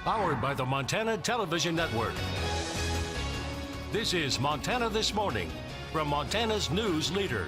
Powered by the Montana Television Network. This is Montana This Morning from Montana's news leader.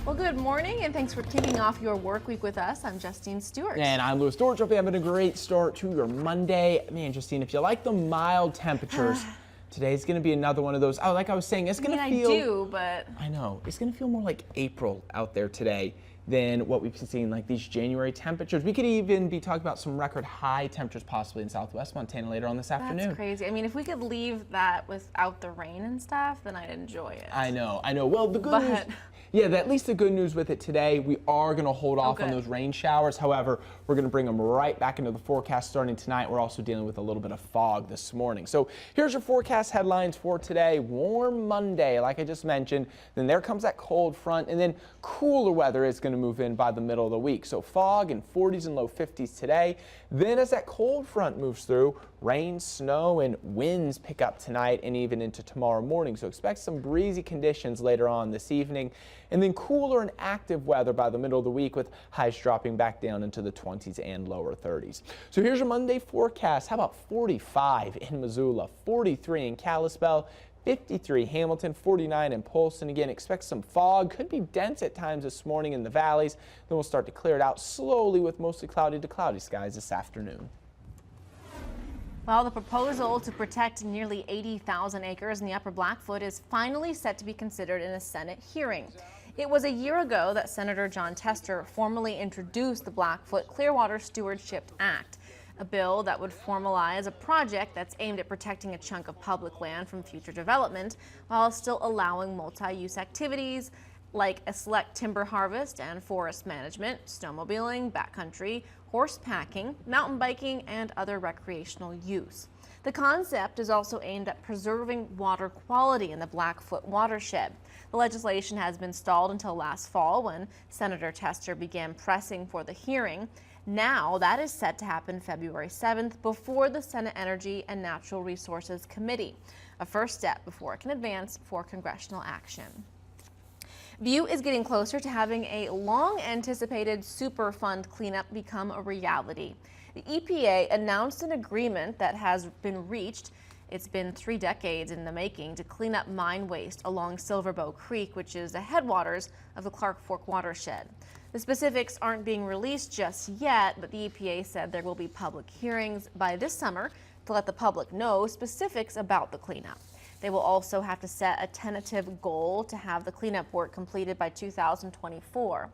Well, good morning, and thanks for kicking off your work week with us. I'm Justine Stewart. And I'm Louis Storch. Hope you're having a great start to your Monday. Man, Justine, if you like the mild temperatures, today's going to be another one of those. Oh, like I was saying, it's going to feel... I do, but... I know. It's going to feel more like April out there today than what we've seen, like these January temperatures. We could even be talking about some record high temperatures possibly in southwest Montana later on this afternoon. That's crazy. I mean, if we could leave that without the rain and stuff, then I'd enjoy it. I know. Well, the good news... Yeah, at least the good news with it today, we are going to hold off on those rain showers. However, we're going to bring them right back into the forecast starting tonight. We're also dealing with a little bit of fog this morning. So here's your forecast headlines for today. Warm Monday, like I just mentioned. Then there comes that cold front, and then cooler weather is going to move in by the middle of the week. So fog in 40s and low 50s today. Then as that cold front moves through, rain, snow, and winds pick up tonight and even into tomorrow morning. So expect some breezy conditions later on this evening. And then cooler and active weather by the middle of the week with highs dropping back down into the 20s and lower 30s. So here's your Monday forecast. How about 45 in Missoula, 43 in Kalispell, 53 Hamilton, 49 in Polson. Again, expect some fog. Could be dense at times this morning in the valleys. Then we'll start to clear it out slowly with mostly cloudy to cloudy skies this afternoon. Well, the proposal to protect nearly 80,000 acres in the Upper Blackfoot is finally set to be considered in a Senate hearing. It was a year ago that Senator Jon Tester formally introduced the Blackfoot Clearwater Stewardship Act, a bill that would formalize a project that's aimed at protecting a chunk of public land from future development while still allowing multi-use activities like a select timber harvest and forest management, snowmobiling, backcountry, horse packing, mountain biking, and other recreational use. The concept is also aimed at preserving water quality in the Blackfoot watershed. The legislation has been stalled until last fall when Senator Tester began pressing for the hearing. Now that is set to happen February 7th before the Senate Energy and Natural Resources Committee, a first step before it can advance for congressional action. Butte is getting closer to having a long-anticipated Superfund cleanup become a reality. The EPA announced an agreement that has been reached. It's been 3 decades in the making to clean up mine waste along Silverbow Creek, which is the headwaters of the Clark Fork watershed. The specifics aren't being released just yet, but the EPA said there will be public hearings by this summer to let the public know specifics about the cleanup. They will also have to set a tentative goal to have the cleanup work completed by 2024.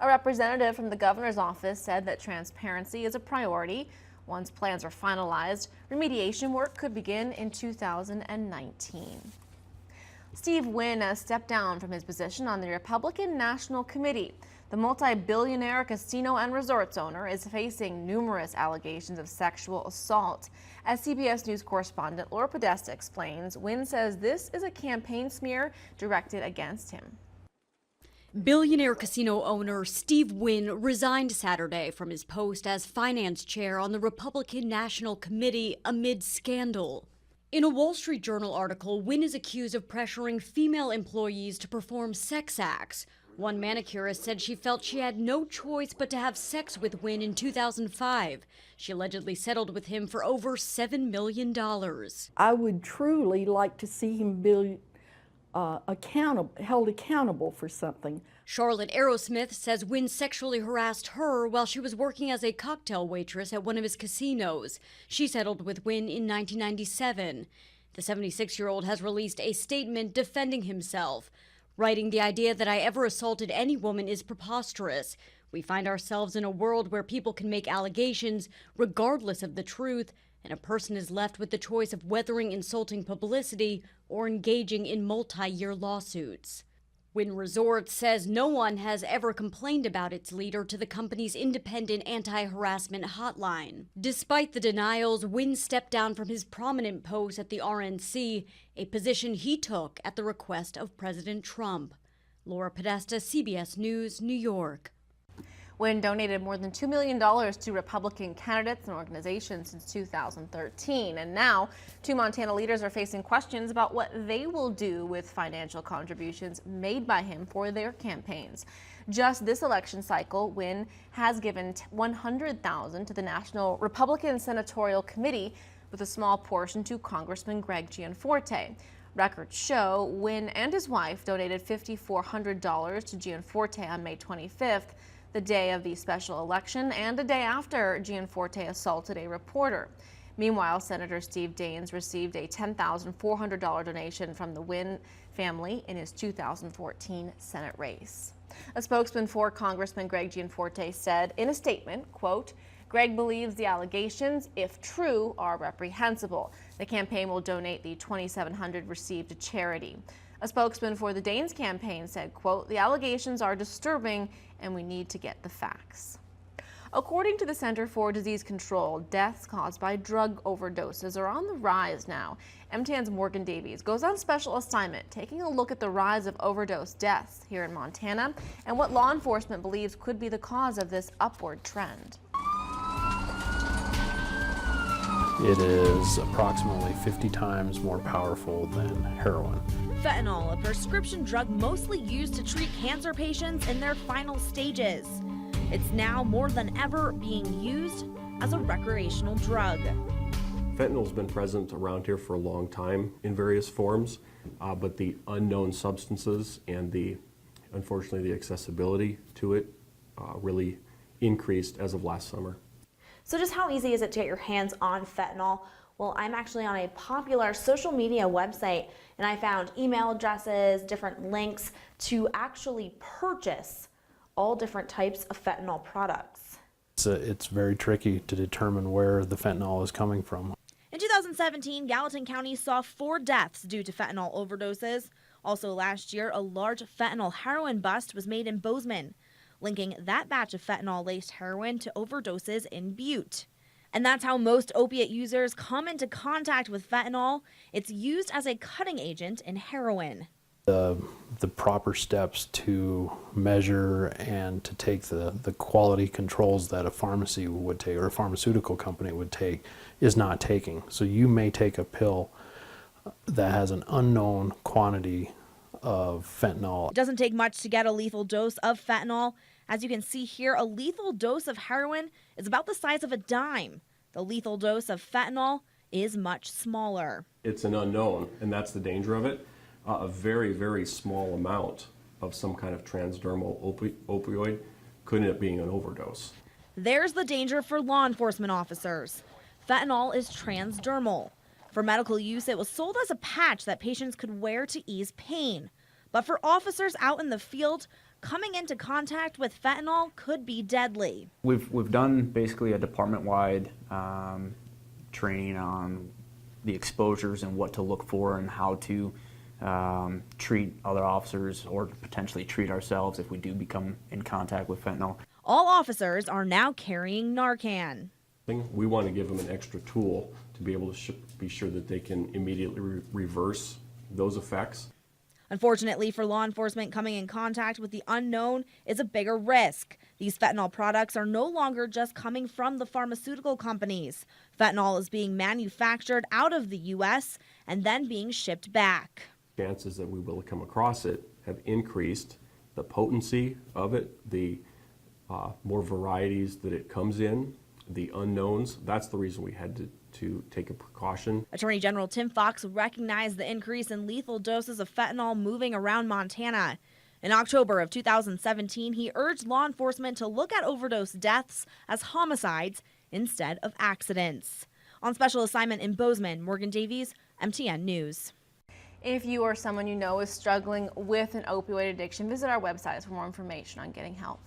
A representative from the governor's office said that transparency is a priority. Once plans are finalized, remediation work could begin in 2019. Steve Wynn has stepped down from his position on the Republican National Committee. The multi-billionaire casino and resorts owner is facing numerous allegations of sexual assault. As CBS News correspondent Laura Podesta explains, Wynn says this is a campaign smear directed against him. Billionaire casino owner Steve Wynn resigned Saturday from his post as finance chair on the Republican National Committee amid scandal. In a Wall Street Journal article, Wynn is accused of pressuring female employees to perform sex acts. One manicurist said she felt she had no choice but to have sex with Wynn in 2005. She allegedly settled with him for over $7 million. I would truly like to see him be held accountable for something. Charlotte Aerosmith says Wynn sexually harassed her while she was working as a cocktail waitress at one of his casinos. She settled with Wynn in 1997. The 76-year-old has released a statement defending himself, writing, "The idea that I ever assaulted any woman is preposterous. We find ourselves in a world where people can make allegations regardless of the truth, and a person is left with the choice of weathering insulting publicity or engaging in multi-year lawsuits." Wynn Resorts says no one has ever complained about its leader to the company's independent anti-harassment hotline. Despite the denials, Wynn stepped down from his prominent post at the RNC, a position he took at the request of President Trump. Laura Podesta, CBS News, New York. Wynn donated more than $2 million to Republican candidates and organizations since 2013. And now, two Montana leaders are facing questions about what they will do with financial contributions made by him for their campaigns. Just this election cycle, Wynn has given $100,000 to the National Republican Senatorial Committee, with a small portion to Congressman Greg Gianforte. Records show Wynn and his wife donated $5,400 to Gianforte on May 25th, the day of the special election and a day after Gianforte assaulted a reporter. Meanwhile, Senator Steve Daines received a $10,400 donation from the Wynn family in his 2014 Senate race. A spokesman for Congressman Greg Gianforte said in a statement, quote, "Greg believes the allegations, if true, are reprehensible. The campaign will donate the $2,700 received to charity." A spokesman for the Daines campaign said, quote, "The allegations are disturbing and we need to get the facts." According to the Center for Disease Control, deaths caused by drug overdoses are on the rise now. MTN's Morgan Davies goes on special assignment, taking a look at the rise of overdose deaths here in Montana and what law enforcement believes could be the cause of this upward trend. It is approximately 50 times more powerful than heroin. Fentanyl, a prescription drug mostly used to treat cancer patients in their final stages. It's now more than ever being used as a recreational drug. Fentanyl's been present around here for a long time in various forms, but the unknown substances and unfortunately the accessibility to it really increased as of last summer. So just how easy is it to get your hands on fentanyl? Well, I'm actually on a popular social media website and I found email addresses, different links to actually purchase all different types of fentanyl products. It's very tricky to determine where the fentanyl is coming from. In 2017, Gallatin County saw 4 deaths due to fentanyl overdoses. Also last year, a large fentanyl heroin bust was made in Bozeman, linking that batch of fentanyl-laced heroin to overdoses in Butte. And that's how most opiate users come into contact with fentanyl. It's used as a cutting agent in heroin. The proper steps to measure and to take the quality controls that a pharmacy would take or a pharmaceutical company would take is not taking. So you may take a pill that has an unknown quantity of fentanyl. It doesn't take much to get a lethal dose of fentanyl. As you can see here, a lethal dose of heroin is about the size of a dime. The lethal dose of fentanyl is much smaller. It's an unknown, and that's the danger of it. A very, very small amount of some kind of transdermal opioid could end up being an overdose. There's the danger for law enforcement officers. Fentanyl is transdermal. For medical use, it was sold as a patch that patients could wear to ease pain. But for officers out in the field, coming into contact with fentanyl could be deadly. We've done basically a department-wide training on the exposures and what to look for and how to treat other officers or potentially treat ourselves if we do become in contact with fentanyl. All officers are now carrying Narcan. We want to give them an extra tool to be able to be sure that they can immediately reverse those effects. Unfortunately for law enforcement, coming in contact with the unknown is a bigger risk. These fentanyl products are no longer just coming from the pharmaceutical companies. Fentanyl is being manufactured out of the U.S. and then being shipped back. Chances that we will come across it have increased. The potency of it, the more varieties that it comes in, the unknowns, that's the reason we had to take a precaution. Attorney General Tim Fox recognized the increase in lethal doses of fentanyl moving around Montana. In October of 2017, he urged law enforcement to look at overdose deaths as homicides instead of accidents. On special assignment in Bozeman, Morgan Davies, MTN News. If you or someone you know is struggling with an opioid addiction, visit our website for more information on getting help.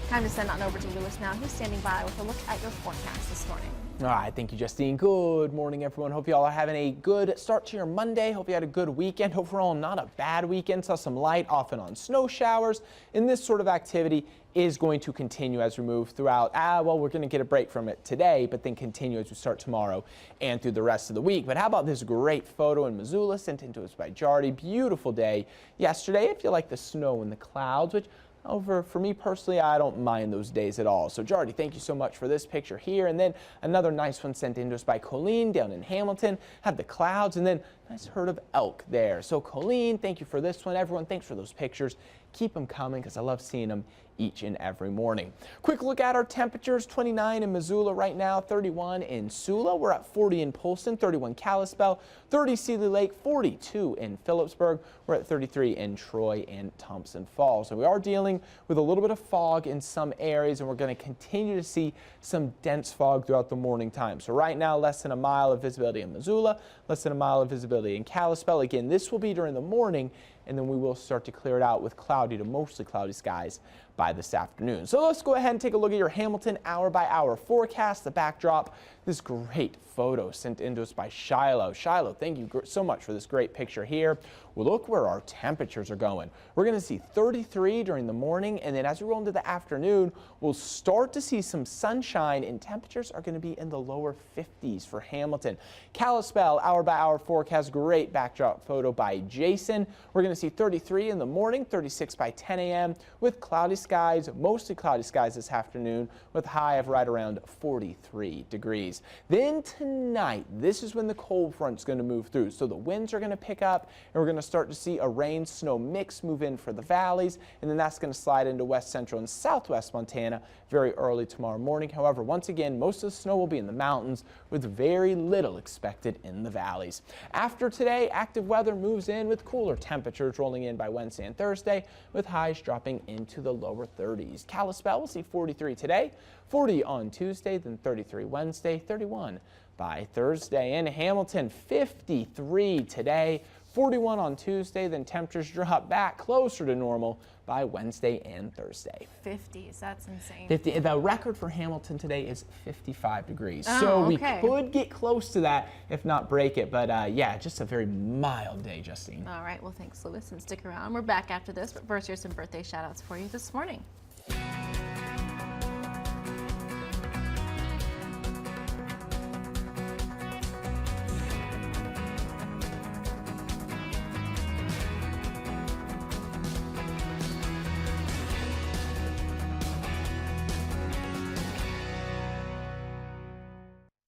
Time to send on over to Lewis now, who's standing by with a look at your forecast this morning. All right, thank you, Justine. Good morning, everyone. Hope you all are having a good start to your Monday. Hope you had a good weekend. Overall, not a bad weekend. Saw some light, off and on snow showers. And this sort of activity is going to continue as we move throughout. Well, we're going to get a break from it today, but then continue as we start tomorrow and through the rest of the week. But how about this great photo in Missoula sent into us by Jardy? Beautiful day yesterday. If you like the snow and the clouds, which However, for me personally, I don't mind those days at all. So Jardy, thank you so much for this picture here. And then another nice one sent in to us by Colleen down in Hamilton. Had the clouds and then nice herd of elk there. So Colleen, thank you for this one. Everyone, thanks for those pictures. Keep them coming because I love seeing them each and every morning. Quick look at our temperatures. 29 in Missoula right now, 31 in Sula. We're at 40 in Polson, 31 Kalispell, 30 Seeley Lake, 42 in Phillipsburg. We're at 33 in Troy and Thompson Falls. So we are dealing with a little bit of fog in some areas, and we're going to continue to see some dense fog throughout the morning time. So right now, less than a mile of visibility in Missoula, less than a mile of visibility in Kalispell. Again, this will be during the morning, and then we will start to clear it out with cloudy to mostly cloudy skies by this afternoon. So let's go ahead and take a look at your Hamilton hour-by-hour forecast. The backdrop, this great photo sent in to us by Shiloh. Shiloh, thank you so much for this great picture here. Well, look where our temperatures are going. We're going to see 33 during the morning, and then as we roll into the afternoon, we'll start to see some sunshine, and temperatures are going to be in the lower 50s for Hamilton. Kalispell hour-by-hour forecast, great backdrop photo by Jason. We're going to see 33 in the morning, 36 by 10 a.m. with cloudy skies, mostly cloudy skies this afternoon with a high of right around 43 degrees. Then tonight, this is when the cold front's going to move through. So the winds are going to pick up, and we're going to start to see a rain-snow mix move in for the valleys, and then that's going to slide into west central and southwest Montana very early tomorrow morning. However, once again, most of the snow will be in the mountains with very little expected in the valleys. After today, active weather moves in with cooler temperatures rolling in by Wednesday and Thursday, with highs dropping into the lower 30s. Kalispell will see 43 today, 40 on Tuesday, then 33 Wednesday, 31 by Thursday. In Hamilton, 53 today, 41 on Tuesday, then temperatures drop back closer to normal by Wednesday and Thursday. 50s, that's insane. 50. The record for Hamilton today is 55 degrees. Oh, so we okay. could get close to that, if not break it. But yeah, just a very mild day, Justine. All right, well, thanks, Lewis, and stick around. We're back after this, but first, here's some birthday shout-outs for you this morning.